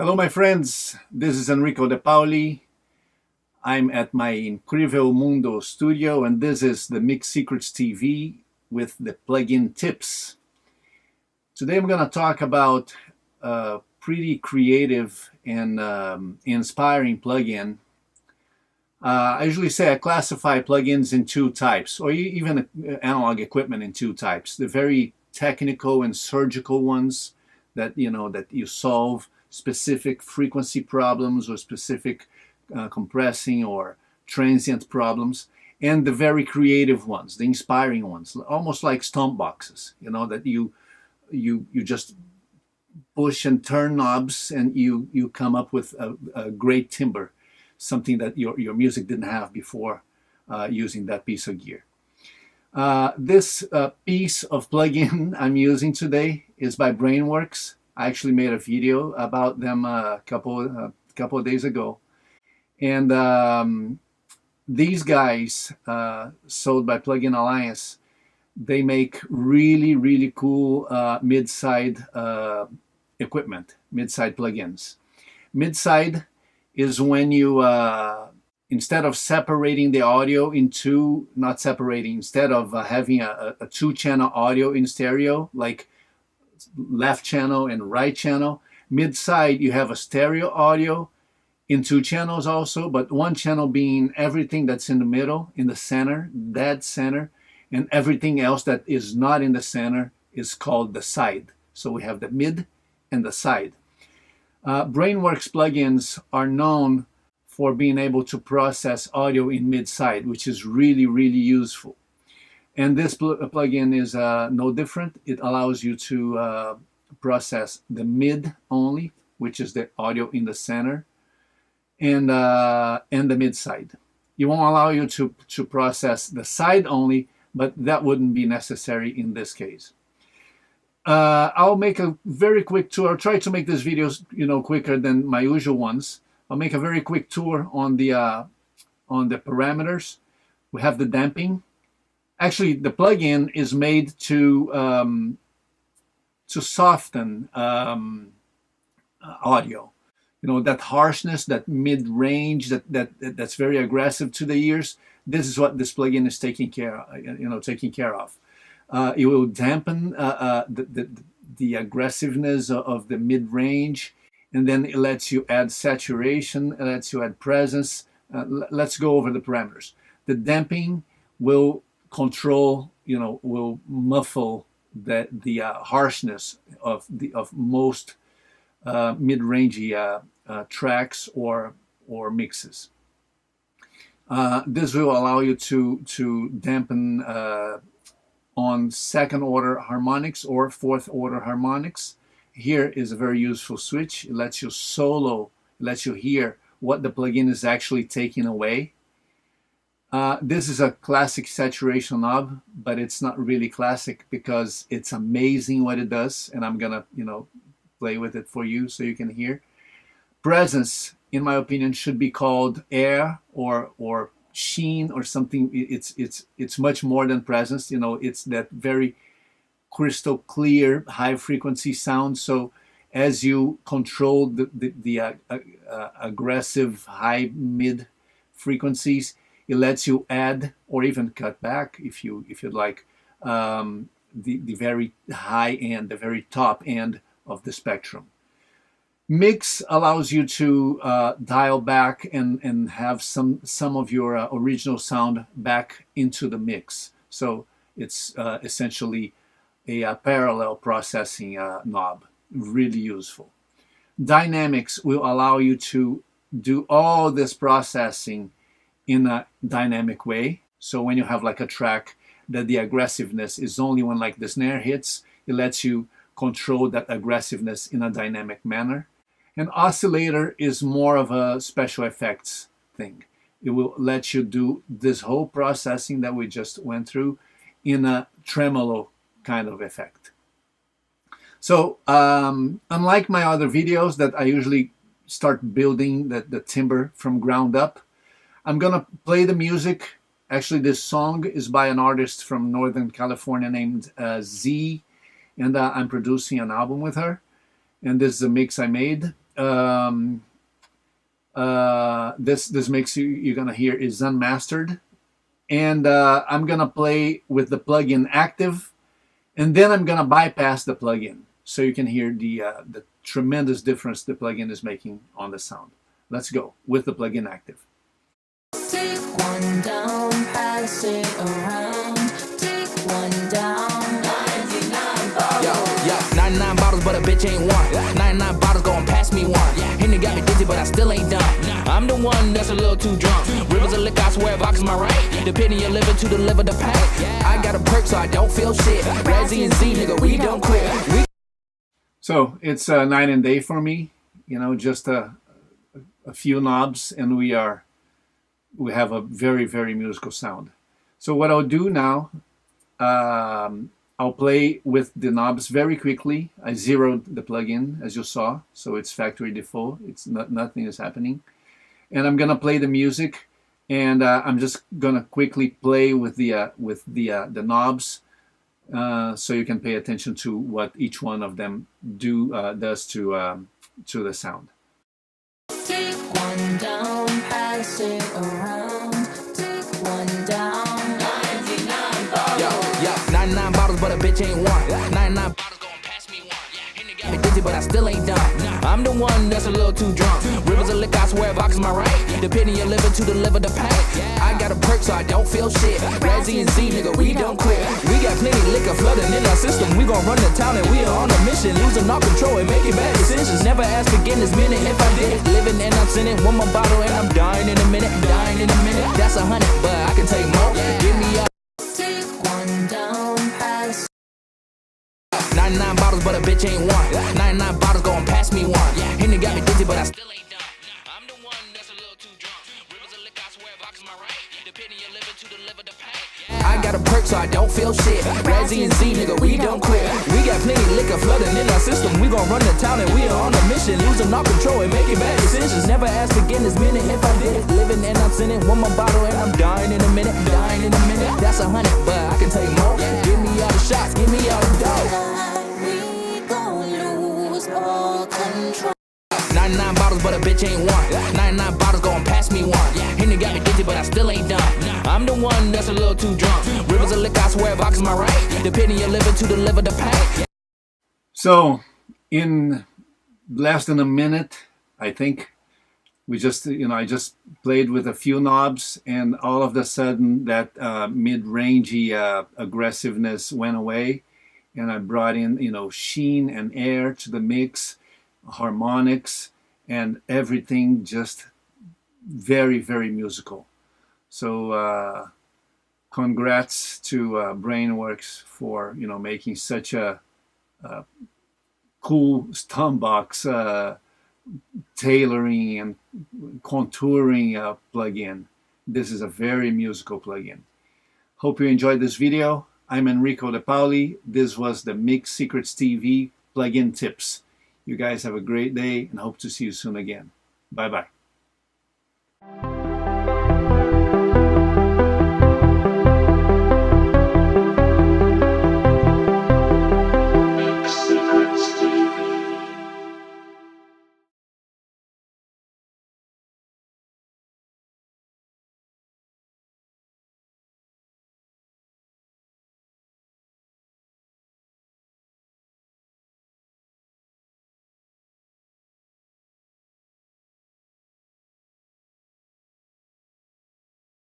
Hello, my friends. This is Enrico De Paoli. I'm at my Incrível Mundo studio, and this is the Mix Secrets TV with the plugin tips. Today, I'm going to talk about a pretty creative and inspiring plugin. I usually say I classify plugins in two types, or even analog equipment in two types. The very technical and surgical ones that you solve specific frequency problems or specific compressing or transient problems, and the very creative ones, the inspiring ones, almost like stomp boxes, that you just push and turn knobs and you come up with a great timbre, something that your music didn't have before using that piece of gear. This piece of plugin I'm using today is by Brainworx. I actually made a video about them a couple of days ago, and these guys, sold by Plugin Alliance, they make really cool mid-side equipment, mid-side plugins. Mid-side is when you instead of separating the audio into, not separating, instead of having a two-channel audio in stereo, like left channel and right channel, mid-side you have a stereo audio in two channels also, but one channel being everything that's in the middle, in the center, dead center, and everything else that is not in the center is called the side. So we have the mid and the side. Brainworx plugins are known for being able to process audio in mid-side, which is really useful. And this plugin is no different. It allows you to process the mid only, which is the audio in the center, and the mid side. It won't allow you to process the side only, but that wouldn't be necessary in this case. I'll make a very quick tour. I'll try to make these videos, quicker than my usual ones. I'll make a very quick tour on the parameters. We have the damping. Actually, the plugin is made to soften audio. That harshness, that mid-range, that's very aggressive to the ears. This is what this plugin is taking care of. It will dampen the aggressiveness of the mid-range, and then it lets you add saturation, it lets you add presence. Let's go over the parameters. The damping will control, will muffle the harshness of most mid-rangey tracks or mixes. This will allow you to dampen on second order harmonics or fourth order harmonics. Here is a very useful switch. It lets you solo, it lets you hear what the plugin is actually taking away. This is a classic saturation knob, but it's not really classic because it's amazing what it does, and I'm gonna, play with it for you so you can hear. Presence, in my opinion, should be called air or sheen or something. It's much more than presence. It's that very crystal clear, high frequency sound. So as you control the aggressive high mid frequencies, it lets you add or even cut back if you'd like the very high end, the very top end of the spectrum. Mix allows you to dial back and have some of your original sound back into the mix. So it's essentially a parallel processing knob, really useful. Dynamics will allow you to do all this processing in a dynamic way. So when you have like a track that the aggressiveness is only when like the snare hits, it lets you control that aggressiveness in a dynamic manner. And oscillator is more of a special effects thing. It will let you do this whole processing that we just went through in a tremolo kind of effect. So unlike my other videos that I usually start building the timbre from ground up, I'm gonna play the music. Actually, this song is by an artist from Northern California named Z, and I'm producing an album with her. And this is a mix I made. this mix you're gonna hear is unmastered, and I'm gonna play with the plugin active, and then I'm gonna bypass the plugin so you can hear the tremendous difference the plugin is making on the sound. Let's go with the plugin active. Take one down, pass it around. Take one down. 99 bottles. Yeah, 99 bottles, but a bitch ain't one. 99 bottles going pass me one. Henny got me dizzy, but I still ain't done. I'm the one that's a little too drunk. Rivers of liquor, I swear, vodka's my right. Depending your liver to deliver the pack. I got a perk, so I don't feel shit. Razzie and Z, nigga, we don't quit. So it's night and day for me. You know, just a few knobs, and we have a very, very musical sound. So what I'll do now, I'll play with the knobs very quickly. I zeroed the plugin, as you saw, so it's factory default. It's nothing is happening, and I'm gonna play the music, and I'm just gonna quickly play with the knobs, so you can pay attention to what each one of them does to the sound. Take one down, pass it around. Take one down. 99 bottles. Yeah, 99 bottles, but a bitch ain't one. 99 bottles going pass me one. Henny got me dizzy, but I still ain't done. I'm the one that's a little too drunk. Rivers of liquor, I swear, vodka's my right. Depending your liver to deliver the pack. I got a perk, so I don't feel shit. Razzie and Z, nigga, we don't quit. We got plenty liquor flooding in our system. We gon' run the town and we are on a mission. Losing all control and making bad decisions. Never ask forgiveness, minute if I did it. Living and I'm sinning, one more bottle and I'm dying in a minute. Dying in a minute, that's 100, but I can take more. Give me up. Take one down, pass. 99 bottles, but a bitch ain't one. 99 bottles going pass me one. Henny got me dizzy, but I still ain't done. I'm the one that's a little too drunk. Rivers of liquor, I swear, vodka's my right. Depending your liver to deliver the pack. I got a perk, so I don't feel shit. Razzie and Z, nigga, we don't quit. We got plenty liquor flooding in our system. We gon' run the town and we are on a mission. Losing all control and making bad decisions. Never ask forgiveness, minute if I did it. Living and I'm sinning, one more bottle and I'm dying in a minute. Dying in a minute, that's 100, but I can take more. Give me all the shots, give me all the dough. We gon' lose all control. 99 bottles, but a bitch ain't one. 99 bottles going pass me one. Henny got me dizzy, but I still ain't done. I'm the one that's a little too drunk. Rivers of liquor, I swear, vodka's my right. Depending your liver to deliver the pack. So in less than a minute, I think I just played with a few knobs, and all of a sudden that mid-rangey aggressiveness went away, and I brought in sheen and air to the mix, harmonics, and everything just very, very musical. So congrats to Brainworx for making such a cool Stompbox tailoring and contouring plugin. This is a very musical plugin. Hope you enjoyed this video. I'm Enrico De Paoli. This was the Mix Secrets TV plugin tips. You guys have a great day and hope to see you soon again. Bye-bye.